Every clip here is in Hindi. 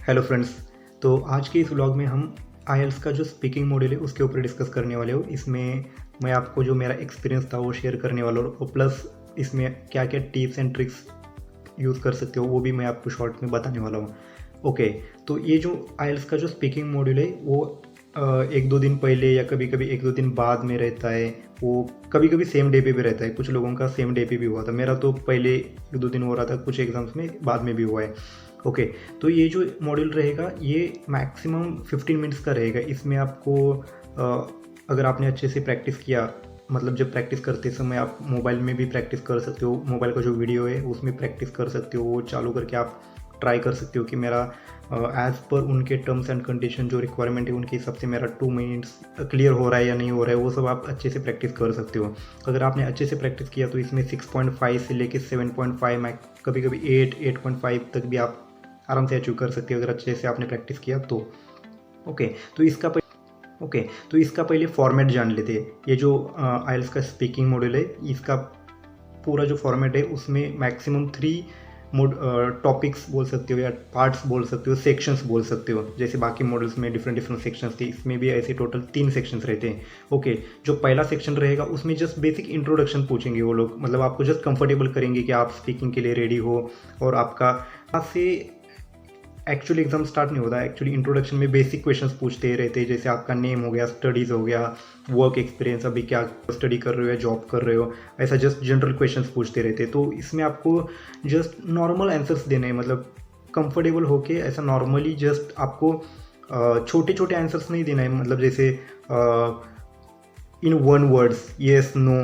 Hello friends. तो आज के इस व्लॉग में हम आईएलटीएस का जो स्पीकिंग मॉड्यूल है उसके ऊपर डिस्कस करने वाले हो। इसमें मैं आपको जो मेरा एक्सपीरियंस था वो शेयर करने वाला हूँ और प्लस इसमें क्या क्या टिप्स एंड ट्रिक्स यूज़ कर सकते हो वो भी मैं आपको शॉर्ट में बताने वाला हूँ। ओके, तो ये जो आईएलटीएस का जो स्पीकिंग मॉड्यूल है वो एक दो दिन पहले या कभी कभी एक दो दिन बाद में रहता है। वो कभी कभी सेम डे पे भी रहता है, कुछ लोगों का सेम डे पे भी हुआ था। मेरा तो पहले एक दो दिन हो रहा था, कुछ एग्जाम्स में बाद में भी हुआ है। ओके, तो ये जो मॉड्यूल रहेगा ये मैक्सिमम 15 मिनट्स का रहेगा। इसमें आपको अगर आपने अच्छे से प्रैक्टिस किया, मतलब जब प्रैक्टिस करते समय आप मोबाइल में भी प्रैक्टिस कर सकते हो, मोबाइल का जो वीडियो है उसमें प्रैक्टिस कर सकते हो, वो चालू करके आप ट्राई कर सकते हो कि मेरा एज़ पर उनके टर्म्स एंड कंडीशन जो रिक्वायरमेंट है उनके हिसाब से मेरा 2 मिनट्स क्लियर हो रहा है या नहीं हो रहा है, वो सब आप अच्छे से प्रैक्टिस कर सकते हो। अगर आपने अच्छे से प्रैक्टिस किया तो इसमें 6.5 से लेके 7.5 मैक्स, कभी कभी 8.5 तक भी आप आराम से अचीव कर सकते हो अगर अच्छे से आपने प्रैक्टिस किया तो। ओके, तो इसका पहले फॉर्मेट जान लेते हैं। ये जो आईएलटीएस का स्पीकिंग मॉड्यूल है इसका पूरा जो फॉर्मेट है उसमें मैक्सिमम 3 टॉपिक्स बोल सकते हो या पार्ट्स बोल सकते हो, सेक्शंस बोल सकते हो। जैसे बाकी मॉडल्स में डिफरेंट सेक्शंस थे, इसमें भी ऐसे टोटल 3 सेक्शंस रहते हैं। ओके, जो पहला सेक्शन रहेगा उसमें जस्ट बेसिक इंट्रोडक्शन पूछेंगे वो लोग, मतलब आपको जस्ट कंफर्टेबल करेंगे कि आप स्पीकिंग के लिए रेडी हो। और आपका वहाँ से एक्चुअली एग्जाम स्टार्ट नहीं होता है। एक्चुअली इंट्रोडक्शन में बेसिक क्वेश्चंस पूछते ही रहते हैं, जैसे आपका नेम हो गया, स्टडीज़ हो गया, वर्क एक्सपीरियंस, अभी क्या स्टडी कर रहे हो या जॉब कर रहे हो, ऐसा जस्ट जनरल क्वेश्चंस पूछते रहते हैं। तो इसमें आपको जस्ट नॉर्मल आंसर्स देने हैं, मतलब कंफर्टेबल होके ऐसा नॉर्मली जस्ट आपको छोटे छोटे आंसर्स नहीं देना है, मतलब जैसे in one words, yes no,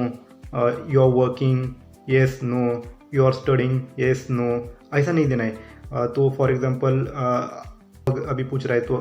you are working, yes no, you are studying, yes no, ऐसा नहीं देना है। तो फॉर एग्जांपल अभी पूछ रहा है तो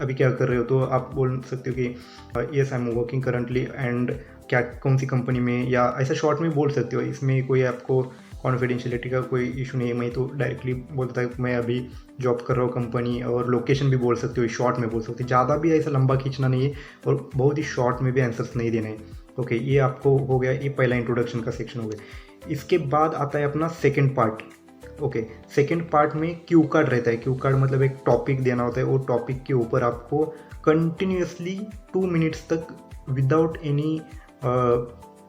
अभी क्या कर रहे हो, तो आप बोल सकते हो कि yes I am working currently and क्या कौन सी कंपनी में, या ऐसा शॉर्ट में बोल सकते हो। इसमें कोई आपको कॉन्फिडेंशियलिटी का कोई इशू नहीं है। मैं तो डायरेक्टली बोलता है मैं अभी जॉब कर रहा हूँ कंपनी, और लोकेशन भी बोल सकते हो, शॉर्ट में बोल सकते हो। ज़्यादा भी ऐसा लंबा खींचना नहीं है और बहुत ही शॉर्ट में भी आंसर्स नहीं देने हैं। ओके, ये आपको हो गया, ये पहला इंट्रोडक्शन का सेक्शन हो गया। इसके बाद आता है अपना second part. Okay, second part में क्यू कार्ड रहता है। क्यू कार्ड मतलब एक टॉपिक देना होता है, वो टॉपिक के ऊपर आपको कंटिन्यूसली 2 मिनट्स तक विदाउट एनी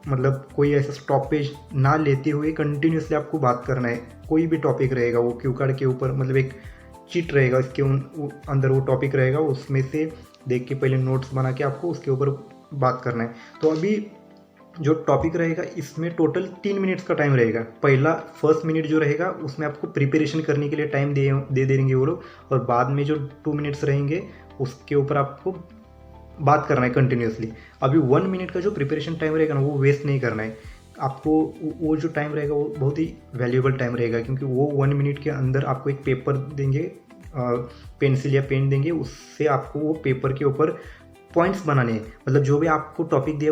मतलब कोई ऐसा स्टॉपेज ना लेते हुए कंटिन्यूसली आपको बात करना है। कोई भी टॉपिक रहेगा वो क्यू कार्ड के ऊपर, मतलब एक चिट रहेगा, इसके अंदर वो टॉपिक रहेगा, उसमें से देख के पहले नोट्स बना के आपको उसके ऊपर बात करना है। तो अभी जो टॉपिक रहेगा इसमें टोटल 3 मिनट्स का टाइम रहेगा। फर्स्ट मिनट जो रहेगा उसमें आपको प्रिपरेशन करने के लिए टाइम दे देंगे वो लोग, और बाद में जो 2 मिनट्स रहेंगे उसके ऊपर आपको बात करना है कंटिन्यूसली। अभी 1 मिनट का जो प्रिपरेशन टाइम रहेगा ना वो वेस्ट नहीं करना है आपको। वो जो टाइम रहेगा वो बहुत ही वैल्यूएबल टाइम रहेगा, क्योंकि वो 1 मिनट के अंदर आपको एक पेपर देंगे, पेंसिल या पेन देंगे, उससे आपको वो पेपर के ऊपर पॉइंट्स बनाने हैं। मतलब जो भी आपको टॉपिक दिया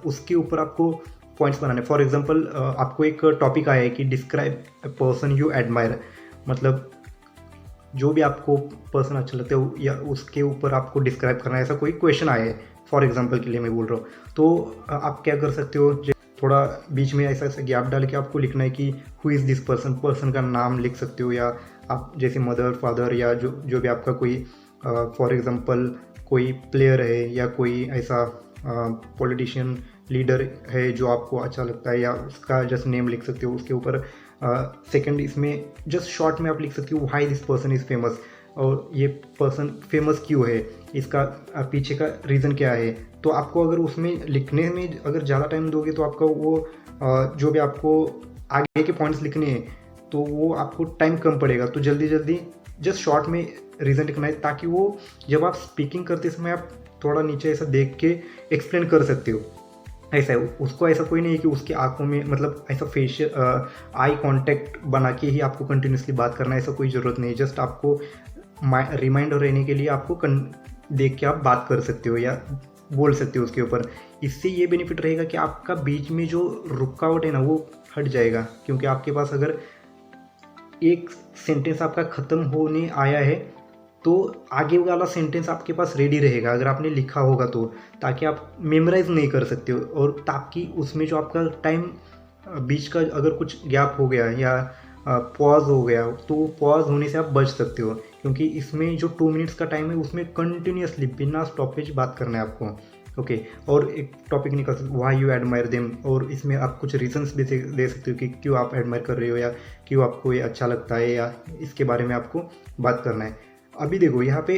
उसके ऊपर आपको पॉइंट्स बनाने। फॉर एग्जांपल आपको एक टॉपिक आया है कि describe a person you admire, मतलब जो भी आपको पर्सन अच्छा लगता है या उसके ऊपर आपको डिस्क्राइब करना है, ऐसा कोई क्वेश्चन आया है फॉर एग्जांपल के लिए मैं बोल रहा हूँ। तो आप क्या कर सकते हो, थोड़ा बीच में ऐसा गैप डाल के आपको लिखना है कि who is this person, person का नाम लिख सकते हो, या आप जैसे मदर, फादर, या जो भी आपका कोई फॉर एग्जांपल कोई प्लेयर है या कोई ऐसा पॉलिटिशियन लीडर है जो आपको अच्छा लगता है, या उसका जस्ट नेम लिख सकते हो उसके ऊपर। सेकंड, इसमें जस्ट शॉर्ट में आप लिख सकते हो why this person is famous, और ये पर्सन फेमस क्यों है, इसका पीछे का रीज़न क्या है। तो आपको अगर उसमें लिखने में अगर ज़्यादा टाइम दोगे तो आपका वो जो भी आपको आगे के पॉइंट्स लिखने हैं तो वो आपको टाइम कम पड़ेगा। तो जल्दी जस्ट शॉर्ट में रीज़न लिखना है, ताकि वो जब आप स्पीकिंग करते समय आप थोड़ा नीचे ऐसा देख के एक्सप्लेन कर सकते हो। ऐसा है, उसको ऐसा कोई नहीं है कि उसकी आंखों में, मतलब ऐसा फेशियल आई कांटेक्ट बना के ही आपको कंटिन्यूसली बात करना है, ऐसा कोई ज़रूरत नहीं है। जस्ट आपको रिमाइंडर रहने के लिए आपको देख के आप बात कर सकते हो या बोल सकते हो उसके ऊपर। इससे ये बेनिफिट रहेगा कि आपका बीच में जो रुकावट है ना वो हट जाएगा, क्योंकि आपके पास अगर एक सेंटेंस आपका ख़त्म होने आया है तो आगे वाला सेंटेंस आपके पास रेडी रहेगा अगर आपने लिखा होगा तो, ताकि आप मेमोराइज नहीं कर सकते हो। और ताकि उसमें जो आपका टाइम बीच का अगर कुछ गैप हो गया या पॉज हो गया तो पॉज होने से आप बच सकते हो, क्योंकि इसमें जो 2 मिनट्स का टाइम है उसमें कंटिन्यूसली बिना स्टॉपेज बात करना है आपको। ओके, और एक टॉपिक निकल सकता है व्हाई यू एडमायर देम, और इसमें आप कुछ रीजंस भी दे सकते हो कि क्यों आप एडमायर कर रहे हो या क्यों आपको ये अच्छा लगता है, या इसके बारे में आपको बात करना है। अभी देखो यहाँ पे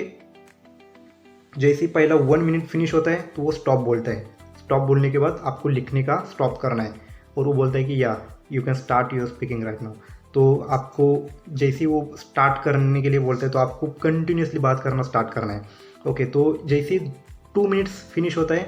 जैसे ही पहला 1 मिनट फिनिश होता है तो वो स्टॉप बोलता है। स्टॉप बोलने के बाद आपको लिखने का स्टॉप करना है, और वो बोलता है कि या you can start your speaking right now. तो आपको जैसे ही वो स्टार्ट करने के लिए बोलता है तो आपको कंटिन्यूसली बात करना स्टार्ट करना है। ओके, तो जैसे ही 2 मिनट्स फिनिश होता है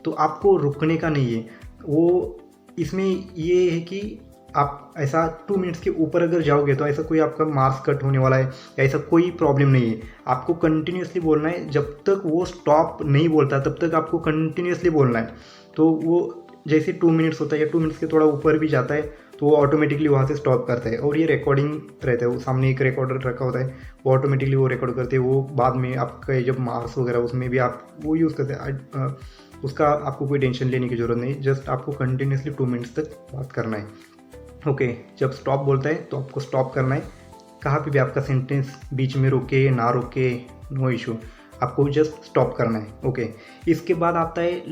तो आपको रुकने का नहीं है। वो इसमें ये है कि आप ऐसा 2 मिनट्स के ऊपर अगर जाओगे तो ऐसा कोई आपका मार्क्स कट होने वाला है या ऐसा कोई प्रॉब्लम नहीं है। आपको कंटिन्यूसली बोलना है, जब तक वो स्टॉप नहीं बोलता तब तक आपको कंटिन्यूसली बोलना है। तो वो जैसे 2 मिनट्स होता है या 2 मिनट्स के थोड़ा ऊपर भी जाता है तो वो ऑटोमेटिकली वहाँ से स्टॉप करता है, और ये रिकॉर्डिंग रहता है, वो सामने एक रिकॉर्डर रखा होता है, वो ऑटोमेटिकली वो रिकॉर्ड करते हैं। वो बाद में आपका जब मार्क्स वगैरह उसमें भी आप वो यूज़ करते हैं। उसका आपको कोई टेंशन लेने की ज़रूरत नहीं, जस्ट आपको कंटिन्यूसली 2 मिनट्स तक बात करना है। ओके, जब स्टॉप बोलता है तो आपको स्टॉप करना है। कहाँ पे भी आपका सेंटेंस बीच में रुके ना रुके, नो इशू, आपको जस्ट स्टॉप करना है। ओके, इसके बाद आता है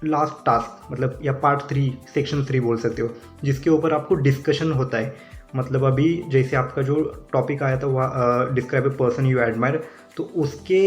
लास्ट टास्क, मतलब या पार्ट 3 सेक्शन 3 बोल सकते हो, जिसके ऊपर आपको डिस्कशन होता है। मतलब अभी जैसे आपका जो टॉपिक आया था वह describe a person you admire, तो उसके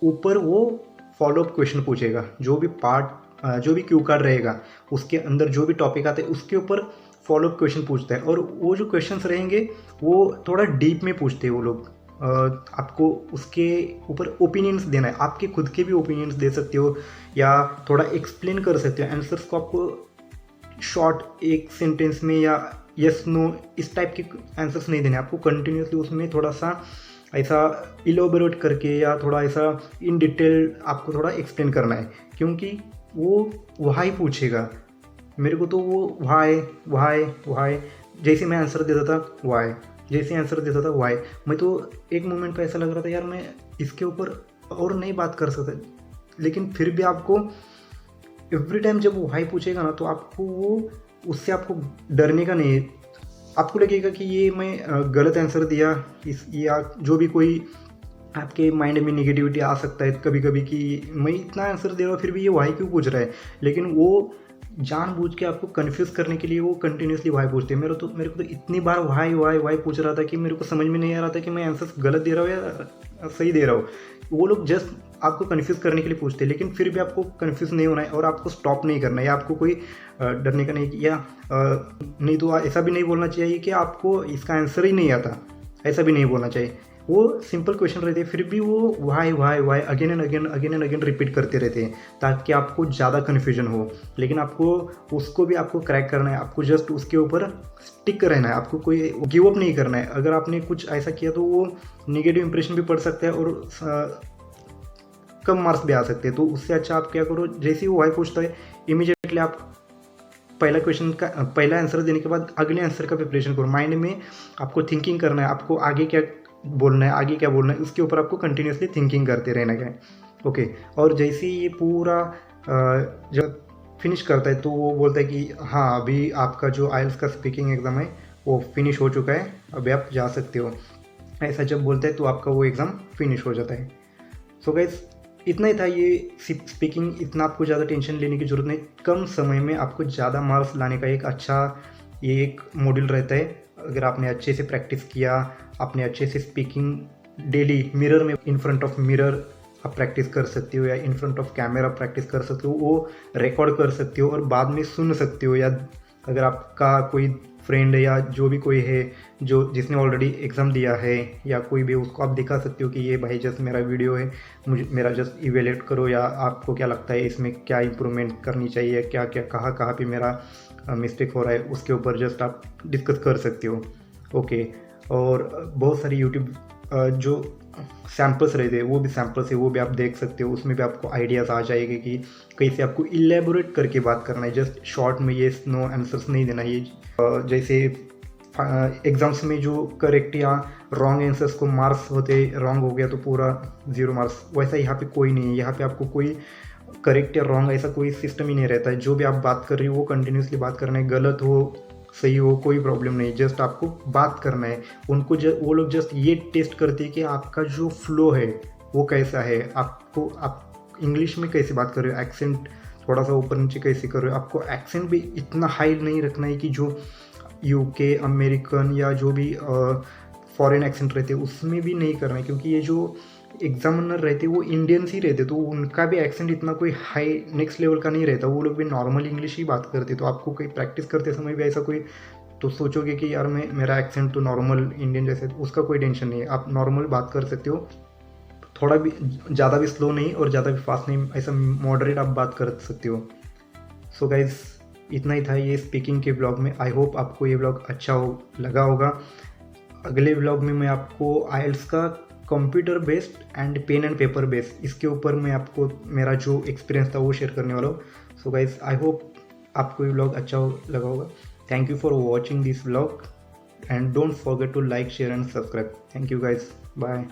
ऊपर वो फॉलोअप क्वेश्चन पूछेगा। जो भी क्यू कार्ड रहेगा उसके अंदर जो भी टॉपिक आता है उसके ऊपर फॉलोअप क्वेश्चन पूछता है, और वो जो क्वेश्चंस रहेंगे वो थोड़ा डीप में पूछते हैं वो लोग। आपको उसके ऊपर ओपिनियंस देना है, आपके खुद के भी ओपिनियंस दे सकते हो या थोड़ा एक्सप्लेन कर सकते हो आंसर्स को। आपको शॉर्ट एक सेंटेंस में या यस नो इस टाइप के आंसर्स नहीं देने, आपको कंटिन्यूसली उसमें थोड़ा सा ऐसा इलोबरेट करके या थोड़ा ऐसा इन डिटेल आपको थोड़ा एक्सप्लेन करना है, क्योंकि वो वही पूछेगा। मेरे को तो वो वाई जैसे मैं आंसर देता था वाई, जैसे आंसर देता था वाई, मैं तो एक मोमेंट पे ऐसा लग रहा था यार मैं इसके ऊपर और नहीं बात कर सकता। लेकिन फिर भी आपको एवरी टाइम जब वो वाई पूछेगा ना तो आपको वो उससे आपको डरने का नहीं है। आपको लगेगा कि ये मैं गलत आंसर दिया या जो भी कोई आपके माइंड में निगेटिविटी आ सकता है कभी कभी कि मैं इतना आंसर दे रहा हूँ फिर भी ये वाई क्यों पूछ रहा है। लेकिन वो जानबूझ के आपको कंफ्यूज करने के लिए वो कंटिन्यूसली वाई पूछते हैं। मेरे को तो इतनी बार वाई पूछ रहा था कि मेरे को समझ में नहीं आ रहा था कि मैं आंसर गलत दे रहा हूँ या सही दे रहा हूँ। वो लोग जस्ट आपको कंफ्यूज करने के लिए पूछते हैं, लेकिन फिर भी आपको कंफ्यूज नहीं होना है और आपको स्टॉप नहीं करना है, या आपको कोई डरने का नहीं, या नहीं तो ऐसा भी नहीं बोलना चाहिए कि आपको इसका आंसर ही नहीं आता, ऐसा भी नहीं बोलना चाहिए। वो सिंपल क्वेश्चन रहते हैं फिर भी वो वाई अगेन एंड अगेन रिपीट करते रहते हैं ताकि आपको ज़्यादा कन्फ्यूजन हो। लेकिन आपको उसको भी आपको क्रैक करना है, आपको जस्ट उसके ऊपर स्टिक रहना है, आपको कोई गिव अप नहीं करना है। अगर आपने कुछ ऐसा किया तो वो नेगेटिव इंप्रेशन भी पड़ सकता है और कम मार्क्स भी आ सकते हैं। तो उससे अच्छा आप क्या करो, जैसे ही वो वाई पूछता है इमीडिएटली आप पहला क्वेश्चन का पहला आंसर देने के बाद अगले आंसर का प्रिपरेशन करो। माइंड में आपको थिंकिंग करना है, आपको आगे क्या बोलना है उसके ऊपर आपको कंटिन्यूसली थिंकिंग करते रहना है। ओके, और जैसे ही ये पूरा जब फिनिश करता है तो वो बोलता है कि हाँ अभी आपका जो आइल्स का स्पीकिंग एग्ज़ाम है वो फिनिश हो चुका है, अभी आप जा सकते हो। ऐसा जब बोलता है तो आपका वो एग्ज़ाम फिनिश हो जाता है। सो गाइस इतना ही था ये स्पीकिंग, इतना आपको ज़्यादा टेंशन लेने की ज़रूरत नहीं। कम समय में आपको ज़्यादा मार्क्स लाने का एक अच्छा ये एक मॉड्यूल रहता है। अगर आपने अच्छे से प्रैक्टिस किया, आपने अच्छे से स्पीकिंग डेली मिरर में इन फ्रंट ऑफ मिरर आप प्रैक्टिस कर सकते हो, या in front of camera practice कर सकते हो, वो रिकॉर्ड कर सकते हो और बाद में सुन सकते हो। या अगर आपका कोई फ्रेंड है या जो भी कोई है जो जिसने ऑलरेडी एग्ज़ाम दिया है या कोई भी, उसको आप दिखा सकते हो कि ये भाई जस्ट मेरा वीडियो है, मेरा जस्ट इवेल्यूएट करो, या आपको क्या लगता है इसमें क्या इंप्रूवमेंट करनी चाहिए, क्या क्या कहाँ पे मेरा मिस्टेक हो रहा है, उसके ऊपर जस्ट आप डिस्कस कर सकते हो। ओके, और बहुत सारी यूट्यूब जो सैम्पल्स रहते हैं वो भी सैम्पल्स है, वो भी आप देख सकते हो। उसमें भी आपको आइडियाज़ आ जाएंगे कि कैसे आपको इलेबोरेट करके बात करना है, जस्ट शॉर्ट में ये नो आंसर्स नहीं देना। ये जैसे एग्ज़ाम्स में जो करेक्ट या रॉन्ग आंसर्स को मार्क्स होते, रॉन्ग हो गया तो पूरा 0 मार्क्स, वैसा यहाँ पे कोई नहीं है। यहाँ पे आपको कोई करेक्ट या रॉन्ग ऐसा कोई सिस्टम ही नहीं रहता है। जो भी आप बात कर रही हो वो कंटिन्यूसली बात करना है, गलत हो सही हो, कोई प्रॉब्लम नहीं, जस्ट आपको बात करना है। वो लोग जस्ट ये टेस्ट करते हैं कि आपका जो फ्लो है वो कैसा है, आप इंग्लिश में कैसे बात कर रहे हो, एक्सेंट थोड़ा सा ऊपर नीचे कैसे कर रहे हो। आपको एक्सेंट भी इतना हाई नहीं रखना है कि जो यूके अमेरिकन या जो भी फॉरेन एक्सेंट रहते हैं उसमें भी नहीं करना है, क्योंकि ये जो एग्जामिनर रहते वो इंडियंस ही रहते, तो उनका भी एक्सेंट इतना कोई हाई नेक्स्ट लेवल का नहीं रहता, वो लोग भी नॉर्मल इंग्लिश ही बात करते। तो आपको कोई प्रैक्टिस करते समय भी ऐसा कोई तो सोचोगे कि यार मेरा एक्सेंट तो नॉर्मल इंडियन जैसे, उसका कोई टेंशन नहीं है, आप नॉर्मल बात कर सकते हो। थोड़ा भी ज़्यादा भी स्लो नहीं और ज़्यादा भी फास्ट नहीं, ऐसा मॉडरेट आप बात कर सकते हो। सो गाइज, इतना ही था ये स्पीकिंग के ब्लॉग में। आई होप आपको ये ब्लॉग अच्छा लगा होगा। अगले ब्लॉग में मैं आपको आइल्स का computer based and pen and paper based, इसके ऊपर मैं आपको मेरा जो एक्सपीरियंस था वो शेयर करने वाला हूँ। सो गाइज, आई होप आपको ये ब्लॉग अच्छा लगा होगा। Thank you for watching this blog and don't forget to like, share and subscribe. Thank you guys, bye.